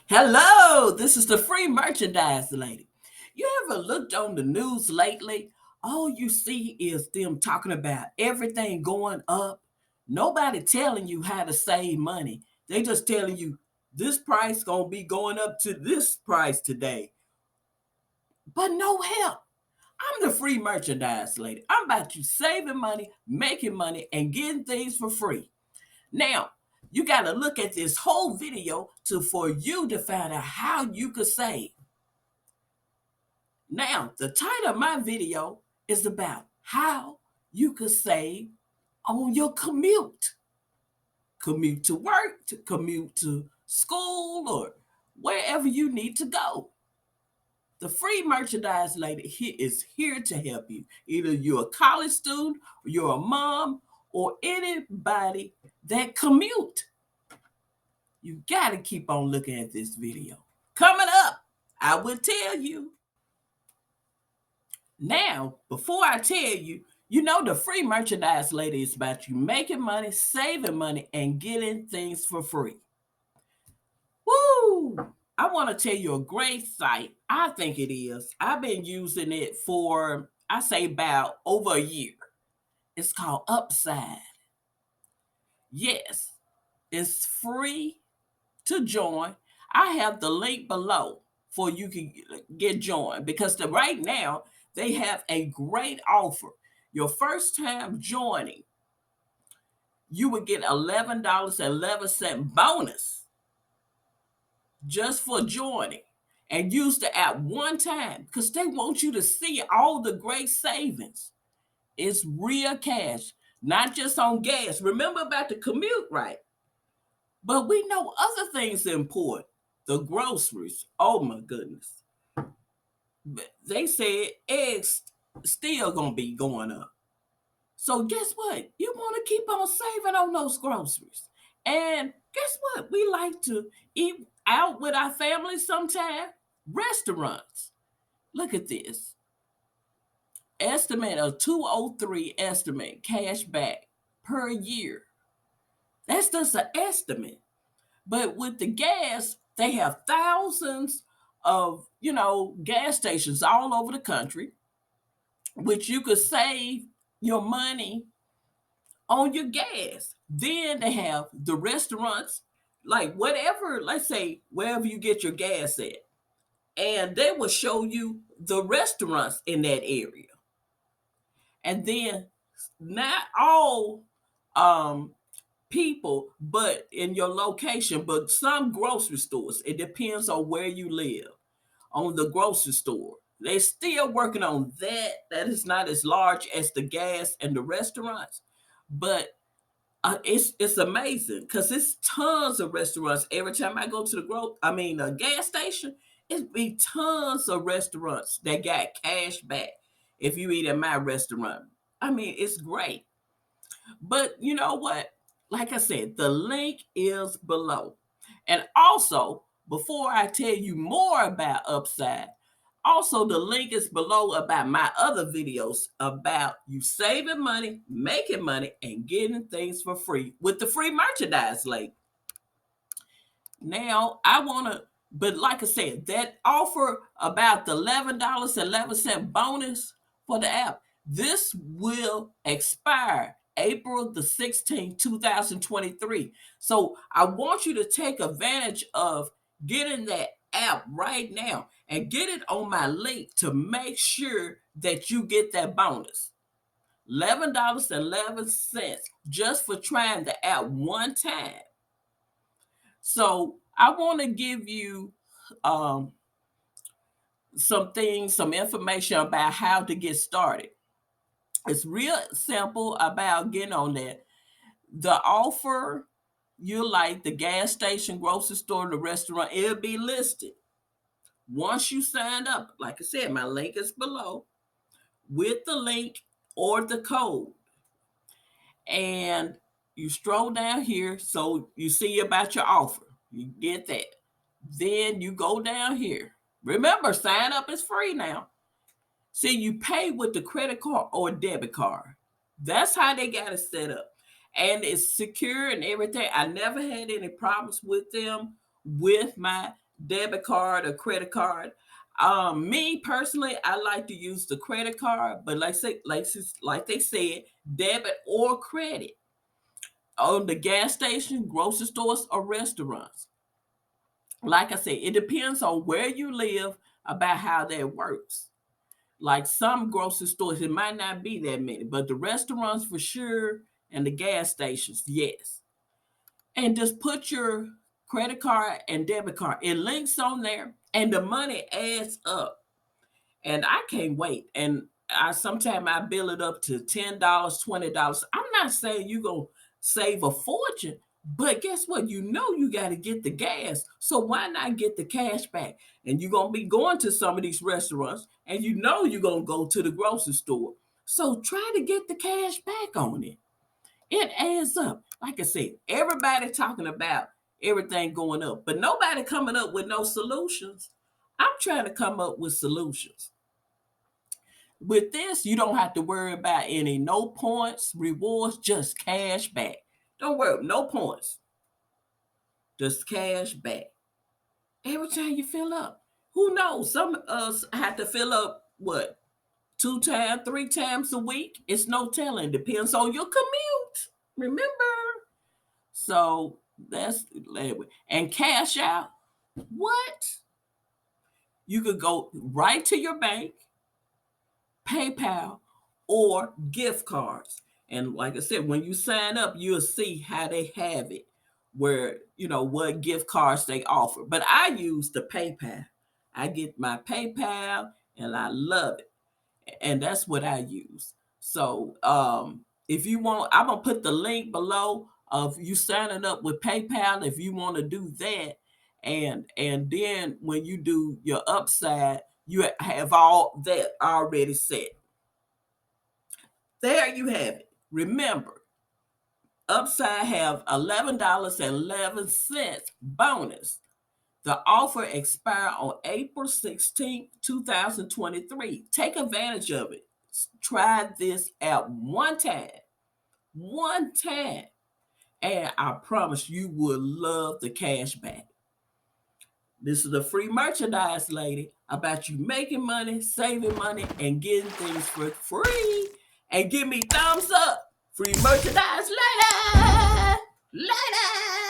Hello, this is the free merchandise lady. You ever looked on the news lately? All you see is them talking about everything going up. Nobody telling you how to save money. They just telling you this price gonna be going up to this price today. But no help. I'm the free merchandise lady. I'm about you saving money, making money, and getting things for free. Now, you got to look at this whole video for you to find out how you could save. Now, the title of my video is about how you could save on your commute. Commute to work, to commute to school, or wherever you need to go. The free merchandise lady is here to help you. Either you're a college student, or you're a mom, or anybody that commute. You got to keep on looking at this video. Coming up, I will tell you. Now, before I tell you, you know the free merchandise lady is about you making money, saving money, and getting things for free. Woo! I want to tell you a great site. I think it is. I've been using it for, I say, about over a year. It's called Upside. Yes, it's free to join. I have the link below for you can get joined because right now they have a great offer. Your first time joining, you would get $11.11 bonus just for joining, and use the app one time because they want you to see all the great savings. It's real cash, not just on gas. Remember about the commute, right? But we know other things are important. The groceries. Oh my goodness. They said eggs still gonna be going up. So guess what? You want to keep on saving on those groceries. And guess what? We like to eat out with our families sometime. Restaurants. Look at this. Estimate of 203 estimate cash back per year. That's just an estimate. But with the gas, they have thousands of, gas stations all over the country, which you could save your money on your gas. Then they have the restaurants, like whatever, let's say, wherever you get your gas at. And they will show you the restaurants in that area. And then not all um, people, but in your location, but some grocery stores. It depends on where you live, on the grocery store. They're still working on that. That is not as large as the gas and the restaurants, but it's amazing because it's tons of restaurants. Every time I go to a gas station, it be tons of restaurants that got cash back if you eat at my restaurant. I mean, it's great. But you know what? Like I said, the link is below. And also, before I tell you more about Upside, also the link is below about my other videos about you saving money, making money, and getting things for free with the free merchandise link. Now, but like I said, that offer about the $11.11 bonus for the app, this will expire April the 16th, 2023. So I want you to take advantage of getting that app right now and get it on my link to make sure that you get that bonus. $11.11 just for trying the app one time. So I want to give you um, some information about how to get started. It's real simple about getting on that. The offer, you like the gas station, grocery store, the restaurant, it'll be listed. Once you sign up, like I said, my link is below with the link or the code. And you stroll down here so you see about your offer. You get that. Then you go down here. Remember, sign up is free now. See, you pay with the credit card or debit card. That's how they got it set up. And it's secure and everything. I never had any problems with them with my debit card or credit card. Me personally, I like to use the credit card, but like they said, debit or credit on the gas station, grocery stores, or restaurants. Like I said, it depends on where you live about how that works. Like some grocery stores, it might not be that many, but the restaurants for sure, and the gas stations, yes. And just put your credit card and debit card. It links on there, and the money adds up. And I can't wait. And I sometimes I bill it up to $10, $20. I'm not saying you're gonna save a fortune, but guess what? You know you got to get the gas. So why not get the cash back? And you're gonna be going to some of these restaurants, and you know you're gonna go to the grocery store. So try to get the cash back on it. It adds up. Like I said, everybody talking about everything going up, but nobody coming up with no solutions. I'm trying to come up with solutions. With this, you don't have to worry about any no points, rewards, just cash back. Don't worry, no points, just cash back. Every time you fill up. Who knows? Some of us have to fill up what, 2 times, 3 times a week? It's no telling. Depends on your commute. Remember? So that's and cash out. What? You could go right to your bank, PayPal, or gift cards. And like I said, when you sign up, you'll see how they have it, where what gift cards they offer. But I use the PayPal. I get my PayPal and I love it. And that's what I use. So if you want, I'm gonna put the link below of you signing up with PayPal if you want to do that. And then when you do your upside, you have all that already set. There you have it. Remember, upside have $11.11 bonus. The offer expires on April 16th, 2023. Take advantage of it. Try this out one time, and I promise you will love the cash back. This is a free merchandise, lady, about you making money, saving money, and getting things for free. And give me thumbs up. Free merchandise later. Later.